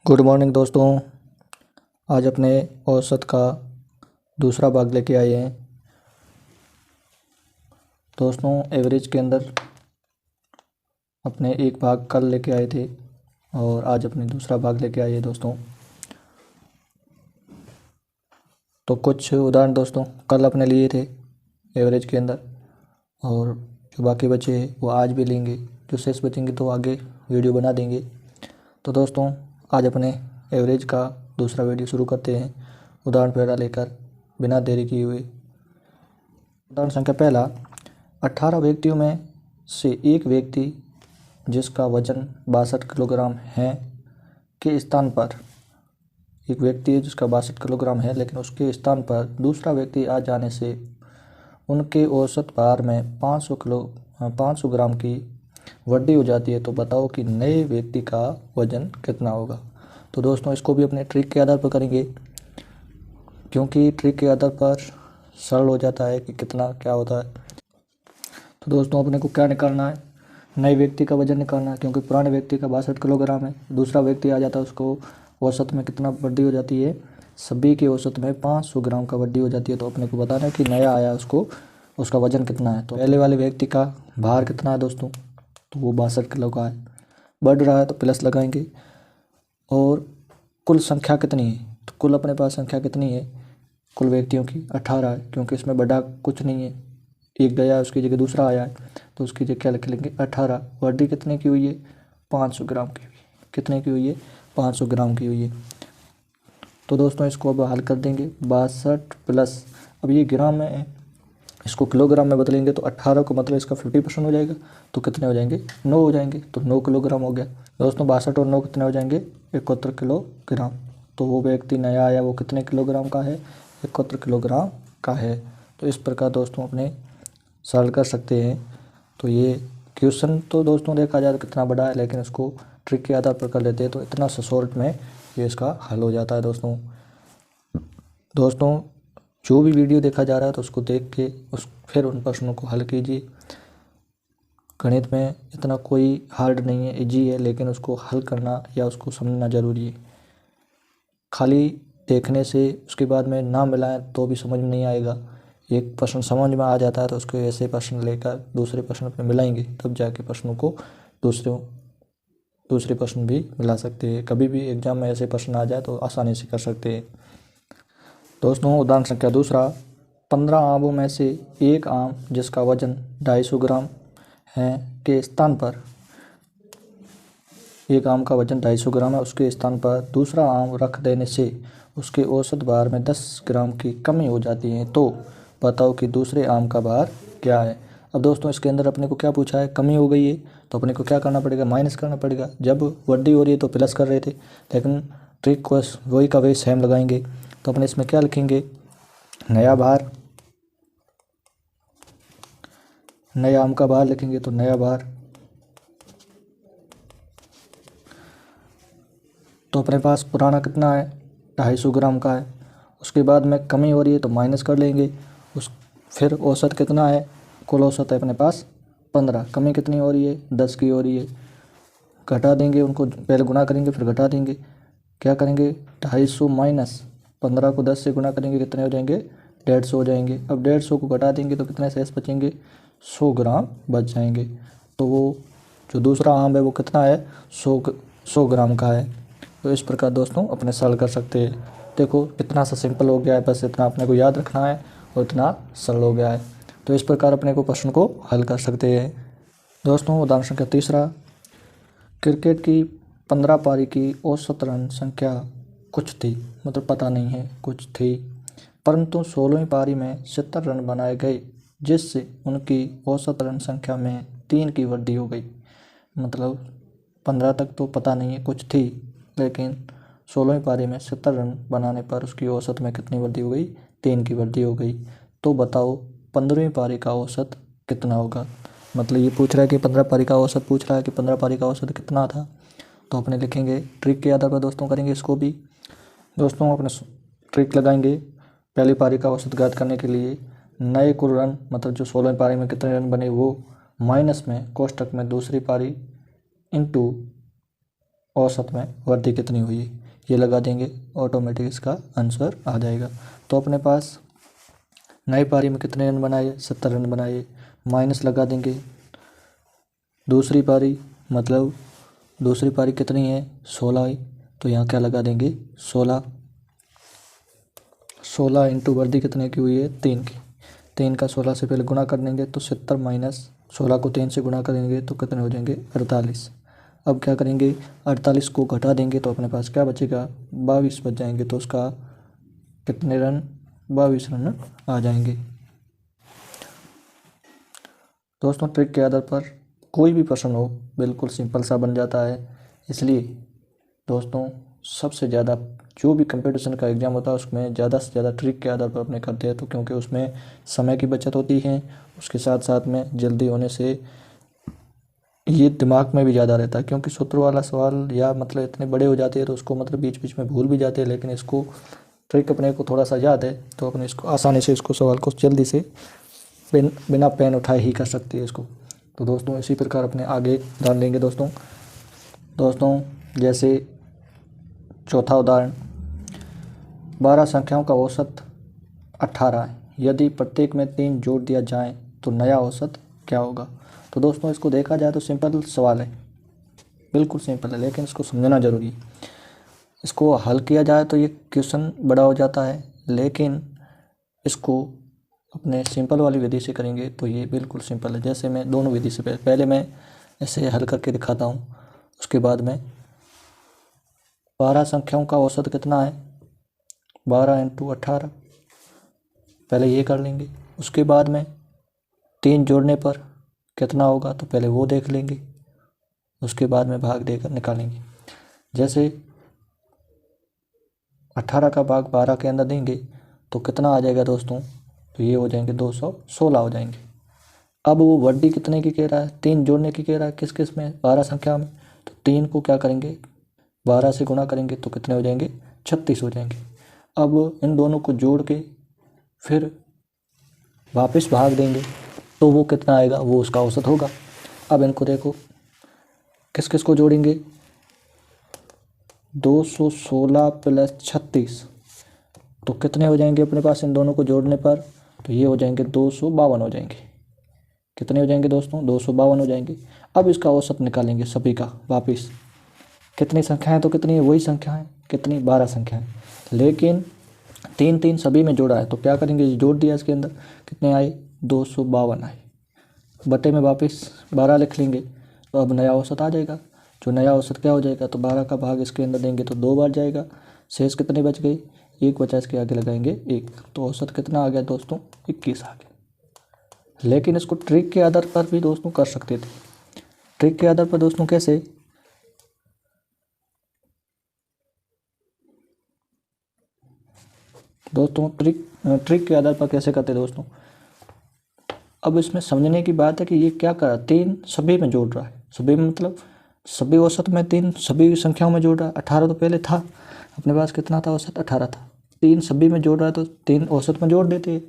Good morning दोस्तों। आज अपने औसत का दूसरा भाग लेके आए हैं। दोस्तों एवरेज के अंदर अपने एक भाग कल लेके आए थे और आज अपने दूसरा भाग लेके आए हैं दोस्तों। तो कुछ उदाहरण दोस्तों कल अपने लिए थे एवरेज के अंदर, और जो बाकी बचे वो आज भी लेंगे। जो शेष बचेंगे तो आगे वीडियो बना देंगे। तो दोस्तों आज अपने एवरेज का दूसरा वीडियो शुरू करते हैं उदाहरण पहला लेकर बिना देरी किए हुए। उदाहरण संख्या पहला, 18 व्यक्तियों में से एक व्यक्ति जिसका वजन 62 किलोग्राम है के स्थान पर, एक व्यक्ति है जिसका 62 किलोग्राम है लेकिन उसके स्थान पर दूसरा व्यक्ति आ जाने से उनके औसत भार में 500 ग्राम की वृद्धि हो जाती है। तो बताओ कि नए व्यक्ति का वजन कितना होगा। तो दोस्तों इसको भी अपने ट्रिक के आधार पर करेंगे, क्योंकि ट्रिक के आधार पर सरल हो जाता है कि कितना क्या होता है। तो दोस्तों अपने को क्या निकालना है, नए व्यक्ति का वजन निकालना है, क्योंकि पुराने व्यक्ति का 62 किलोग्राम है, दूसरा व्यक्ति आ जाता है उसको औसत में कितना वृद्धि हो जाती है, सभी के औसत में 500 ग्राम का वृद्धि हो जाती है। तो अपने को बताना है कि नया आया उसको उसका वजन कितना है। तो पहले वाले व्यक्ति का भार कितना है दोस्तों, तो वो 62 किलो का है। बढ़ रहा है तो प्लस लगाएंगे। और कुल संख्या कितनी है, तो कुल अपने पास संख्या कितनी है कुल व्यक्तियों की 18 है, क्योंकि इसमें बढ़ा कुछ नहीं है, एक गया उसकी जगह दूसरा आया है तो उसकी जगह क्या लिख लेंगे 18। वृद्धि कितने की हुई है, 500 ग्राम की हुई है। कितने की हुई है, 500 ग्राम की हुई है। तो दोस्तों इसको अब हल कर देंगे। 62 प्लस, अब ये ग्राम में है, इसको किलोग्राम में बदलेंगे तो 18 को मतलब इसका 50% हो जाएगा, तो कितने हो जाएंगे 9 हो जाएंगे, तो 9 किलोग्राम हो गया। दोस्तों 62 और 9 कितने हो जाएंगे 71 किलोग्राम। तो वो व्यक्ति नया आया वो कितने किलोग्राम का है, 71 किलोग्राम का है। तो इस प्रकार दोस्तों अपने सरल कर सकते हैं। तो ये क्वेश्चन तो दोस्तों देखा जाए तो कितना बड़ा है, लेकिन इसको ट्रिक के आधार पर कर लेते हैं तो इतना शॉर्ट में ये इसका हल हो जाता है। दोस्तों जो भी वीडियो देखा जा रहा है तो उसको देख के फिर उन प्रश्नों को हल कीजिए। गणित में इतना कोई हार्ड नहीं है, इजी है, लेकिन उसको हल करना या उसको समझना ज़रूरी है। खाली देखने से उसके बाद में ना मिलाएं तो भी समझ में नहीं आएगा। एक प्रश्न समझ में आ जाता है तो उसको ऐसे प्रश्न लेकर दूसरे प्रश्न पे मिलाएंगे, तब जाके प्रश्नों को दूसरे प्रश्न भी मिला सकते हैं। कभी भी एग्जाम में ऐसे प्रश्न आ जाए तो आसानी से कर सकते हैं। दोस्तों उदाहरण संख्या दूसरा, 15 आमों में से एक आम जिसका वजन 250 ग्राम है के स्थान पर, एक आम का वजन 250 ग्राम है, उसके स्थान पर दूसरा आम रख देने से उसके औसत भार में 10 ग्राम की कमी हो जाती है। तो बताओ कि दूसरे आम का भार क्या है। अब दोस्तों इसके अंदर अपने को क्या पूछा है, कमी हो गई है तो अपने को क्या करना पड़ेगा, माइनस करना पड़ेगा। जब वृद्धि हो रही है तो प्लस कर रहे थे, लेकिन ट्रिक को वही का वही सेम लगाएंगे। तो अपने इसमें क्या लिखेंगे, नया भार, नए आम का भार लिखेंगे तो नया भार। तो अपने पास पुराना कितना है 250 ग्राम का है, उसके बाद में कमी हो रही है तो माइनस कर लेंगे। फिर औसत कितना है, कुल औसत है अपने पास 15, कमी कितनी हो रही है 10 की हो रही है, घटा देंगे उनको, पहले गुना करेंगे फिर घटा देंगे। क्या करेंगे 250 माइनस 15 को 10 से गुना करेंगे, कितने हो जाएंगे 150 हो जाएंगे। अब 150 को घटा देंगे तो कितने शेष बचेंगे, 100 ग्राम बच जाएंगे। तो वो जो दूसरा आम है वो कितना है 100 ग्राम का है। तो इस प्रकार दोस्तों अपने सरल कर सकते हैं। देखो कितना सा सिंपल हो गया है, बस इतना अपने को याद रखना है और इतना सरल हो गया है। तो इस प्रकार अपने को प्रश्न को हल कर सकते हैं। दोस्तों उदाहरण संख्या तीसरा, क्रिकेट की 15 पारी की औसत रन संख्या कुछ थी, मतलब पता नहीं है कुछ थी, परंतु 16वीं पारी में 70 रन बनाए गए जिससे उनकी औसत रन संख्या में 3 की वृद्धि हो गई। मतलब 15 तक तो पता नहीं है कुछ थी, लेकिन 16वीं पारी में 70 रन बनाने पर उसकी औसत में कितनी वृद्धि हो गई, 3 की वृद्धि हो गई। तो बताओ 15वीं पारी का औसत कितना होगा। मतलब ये पूछ रहा है कि 15 पारी का औसत पूछ रहा है कि 15 पारी का औसत कितना था। तो अपने लिखेंगे ट्रिक के आधार पर दोस्तों करेंगे इसको भी। दोस्तों अपने ट्रिक लगाएंगे, पहली पारी का औसत ज्ञात करने के लिए नए कुल रन, मतलब जो 16वीं पारी में कितने रन बने वो, माइनस में कोष्टक में दूसरी पारी इंटू औसत में वृद्धि कितनी हुई है, ये लगा देंगे, ऑटोमेटिक इसका आंसर आ जाएगा। तो अपने पास नई पारी में कितने रन बनाए, 70 रन बनाए, माइनस लगा देंगे दूसरी पारी, मतलब दूसरी पारी कितनी है, 16 है, तो यहाँ क्या लगा देंगे 16 इंटू वर्दी कितने की हुई है, 3 की, 3 का 16 से पहले गुणा कर देंगे तो 70 माइनस 16 को 3 से गुणा करेंगे तो कितने हो जाएंगे 48। अब क्या करेंगे 48 को घटा देंगे तो अपने पास क्या बचेगा 22 बच जाएंगे, तो उसका कितने रन 22 रन आ जाएंगे। दोस्तों ट्रिक के आधार पर कोई भी प्रश्न हो बिल्कुल सिंपल सा बन जाता है, इसलिए दोस्तों सबसे ज़्यादा जो भी कंपटीशन का एग्ज़ाम होता है उसमें ज़्यादा से ज़्यादा ट्रिक के आधार पर अपने करते हैं, तो क्योंकि उसमें समय की बचत होती है, उसके साथ साथ में जल्दी होने से ये दिमाग में भी ज़्यादा रहता है, क्योंकि सूत्र वाला सवाल या मतलब इतने बड़े हो जाते हैं तो उसको मतलब बीच बीच में भूल भी जाते हैं, लेकिन इसको ट्रिक अपने को थोड़ा सा याद है तो अपने इसको आसानी से इसको सवाल को जल्दी से बिना पेन उठाए ही कर सकती है इसको। तो दोस्तों इसी प्रकार अपने आगे जान लेंगे। दोस्तों जैसे चौथा उदाहरण, 12 संख्याओं का औसत 18 है, यदि प्रत्येक में 3 जोड़ दिया जाए तो नया औसत क्या होगा। तो दोस्तों इसको देखा जाए तो सिंपल सवाल है, बिल्कुल सिंपल है, लेकिन इसको समझना ज़रूरी है। इसको हल किया जाए तो ये क्वेश्चन बड़ा हो जाता है, लेकिन इसको अपने सिंपल वाली विधि से करेंगे तो ये बिल्कुल सिंपल है। जैसे मैं दोनों विधि से पहले मैं ऐसे हल करके दिखाता हूँ, उसके बाद में 12 संख्याओं का औसत कितना है, 12 इंटू 18, पहले ये कर लेंगे। उसके बाद में 3 जोड़ने पर कितना होगा तो पहले वो देख लेंगे, उसके बाद में भाग देकर निकालेंगे। जैसे 18 का भाग 12 के अंदर देंगे तो कितना आ जाएगा दोस्तों, तो ये हो जाएंगे 216 हो जाएंगे। अब वो वड्डी कितने की कह रहा है, 3 जोड़ने की कह रहा है, किस किस में, 12 संख्या में, तो 3 को क्या करेंगे 12 से गुणा करेंगे तो कितने हो जाएंगे 36 हो जाएंगे। अब इन दोनों को जोड़ के फिर वापस भाग देंगे तो वो कितना आएगा, वो उसका औसत होगा। अब इनको देखो किस किस को जोड़ेंगे, 216 प्लस 36 तो कितने हो जाएंगे अपने पास इन दोनों को जोड़ने पर, तो ये हो जाएंगे 252 हो जाएंगे। कितने हो जाएंगे दोस्तों 252 हो जाएंगे। अब इसका औसत निकालेंगे सभी का वापस, कितनी संख्याएं तो कितनी है, वही संख्या है, कितनी 12 संख्याएं, लेकिन 3 3 सभी में जोड़ा है तो क्या करेंगे जोड़ दिया इसके अंदर, कितने आए 252 आए, बटे में वापस 12 लिख लेंगे तो अब नया औसत आ जाएगा। जो नया औसत क्या हो जाएगा, तो 12 का भाग इसके अंदर देंगे तो 2 बार जाएगा, शेष कितने बच गई, 1 बचा, इसके आगे लगाएंगे 1, तो औसत कितना आ गया दोस्तों 21 आ गया। लेकिन इसको ट्रिक के आधार पर भी दोस्तों कर सकते थे। ट्रिक के आधार पर दोस्तों कैसे, दोस्तों ट्रिक के आधार पर कैसे करते दोस्तों। अब इसमें समझने की बात है कि ये क्या कर रहा है, 3 सभी में जोड़ रहा है, सभी में मतलब सभी औसत में 3 सभी संख्याओं में जोड़ रहा है। 18 तो पहले था अपने पास, कितना था औसत 18 था, 3 सभी में जोड़ रहा है तो 3 औसत में जोड़ देते हैं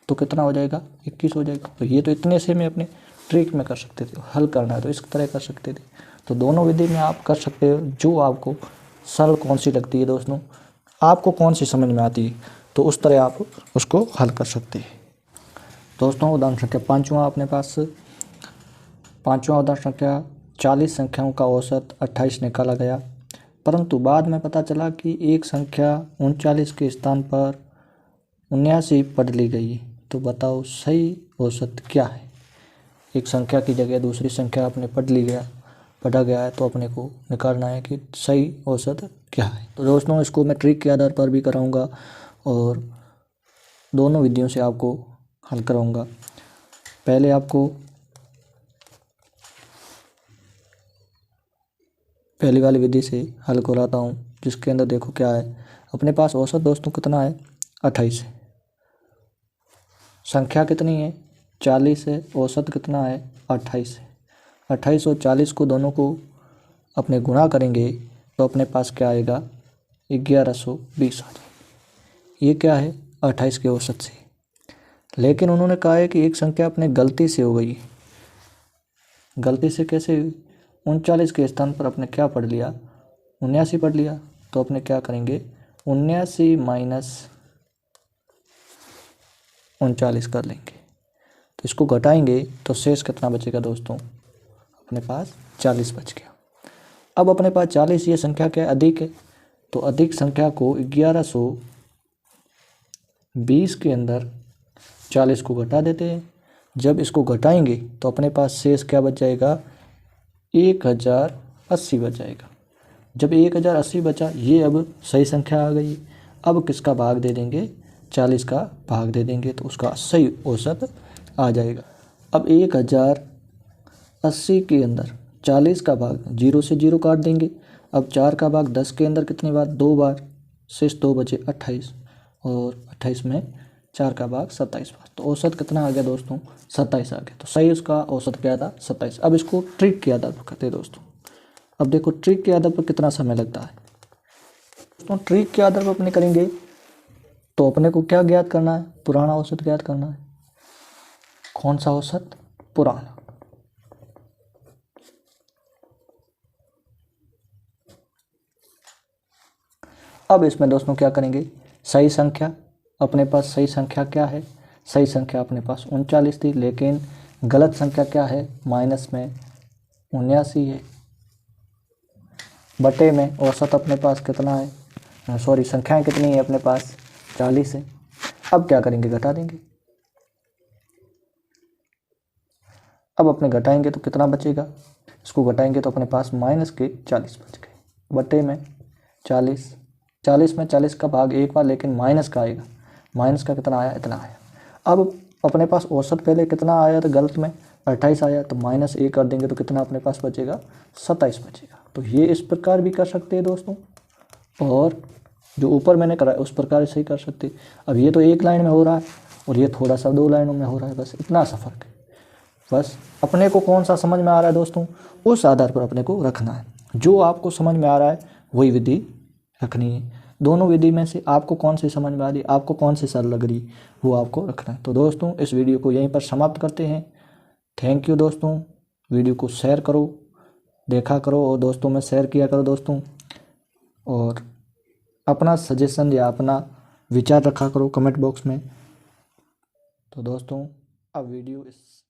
तो कितना हो जाएगा 21 हो जाएगा। तो ये तो इतने से में अपने ट्रिक में कर सकते थे, हल करना है तो इस तरह कर सकते थे। तो दोनों विधि में आप कर सकते हो, जो आपको सरल कौन सी लगती है दोस्तों, आपको कौन सी समझ में आती है तो उस तरह आप उसको हल कर सकते हैं। दोस्तों उदाहरण संख्या 5वां अपने पास, 5वां उदाहरण संख्या, 40 संख्याओं का औसत 28 निकाला गया, परंतु बाद में पता चला कि एक संख्या 39 के स्थान पर 79 पढ़ ली गई, तो बताओ सही औसत क्या है। एक संख्या की जगह दूसरी संख्या अपने पढ़ा गया है तो अपने को निकालना है कि सही औसत क्या है। तो दोस्तों इसको मैं ट्रिक के आधार पर भी कराऊंगा और दोनों विधियों से आपको हल कराऊंगा। पहले आपको पहली वाली विधि से हल कराता हूँ, जिसके अंदर देखो क्या है, अपने पास औसत दोस्तों कितना है 28 है, संख्या कितनी है 40 है, औसत कितना है 28 है। 28 और 40 को दोनों को अपने गुणा करेंगे तो अपने पास क्या आएगा 1120 आ जाएगा। ये क्या है 28 के औसत से, लेकिन उन्होंने कहा है कि एक संख्या अपने गलती से हो गई। गलती से कैसे, 39 के स्थान पर अपने क्या पढ़ लिया 79 पढ़ लिया, तो अपने क्या करेंगे 79 माइनस 39 कर लेंगे। तो इसको घटाएंगे तो शेष कितना बचेगा दोस्तों, अपने पास 40 बच गया। अब अपने पास 40 ये संख्या क्या है, अधिक है, तो अधिक संख्या को 1120 के अंदर 40 को घटा देते हैं। जब इसको घटाएंगे तो अपने पास शेष क्या बच जाएगा, 1080 बच जाएगा। जब 1080 बचा, ये अब सही संख्या आ गई। अब किसका भाग दे देंगे, 40 का भाग दे देंगे, तो उसका सही औसत आ जाएगा। अब 1080 के अंदर 40 का भाग, 0 से 0 काट देंगे। अब 4 का भाग 10 के अंदर कितनी बार, 2 बार, शेष 2 बचे 28, और 28 में 4 का भाग 27 बार, तो औसत कितना आ गया दोस्तों, 27 आ गया। तो सही उसका औसत क्या था, 27। अब इसको ट्रिक के आधार पर करते हैं दोस्तों। अब देखो ट्रिक के आधार पर कितना समय लगता है दोस्तों। ट्रिक के आधार पर अपने करेंगे तो अपने को क्या ज्ञात करना है, पुराना औसत ज्ञात करना है। कौन सा औसत, पुराना। अब इसमें दोस्तों क्या करेंगे, सही संख्या, अपने पास सही संख्या क्या है, सही संख्या अपने पास 39 थी, लेकिन गलत संख्या क्या है, माइनस में 79 है, बटे में औसत अपने पास कितना है, सॉरी संख्याएं कितनी है अपने पास, 40 है। अब क्या करेंगे, घटा देंगे। अब अपने घटाएंगे तो कितना बचेगा, इसको घटाएंगे तो अपने पास माइनस के 40 बच गए, बटे में 40, 40 में 40 का भाग एक बार, लेकिन माइनस का आएगा, माइनस का कितना आया, इतना आया। अब अपने पास औसत पहले कितना आया था, गलत में 28 आया, तो माइनस 1 कर देंगे तो कितना अपने पास बचेगा, 27 बचेगा। तो ये इस प्रकार भी कर सकते हैं दोस्तों, और जो ऊपर मैंने करा है उस प्रकार से ही कर सकते हैं। अब ये तो एक लाइन में हो रहा है और ये थोड़ा सा 2 लाइनों में हो रहा है, बस इतना सा फर्क है। बस अपने को कौन सा समझ में आ रहा है दोस्तों, उस आधार पर अपने को रखना है। जो आपको समझ में आ रहा है वही विधि रखनी है। दोनों विधि में से आपको कौन सी समझ में आ रही, आपको कौन सी सरल लग रही, वो आपको रखना है। तो दोस्तों इस वीडियो को यहीं पर समाप्त करते हैं। थैंक यू दोस्तों। वीडियो को शेयर करो, देखा करो और दोस्तों में शेयर किया करो दोस्तों, और अपना सजेशन या अपना विचार रखा करो कमेंट बॉक्स में। तो दोस्तों अब वीडियो इस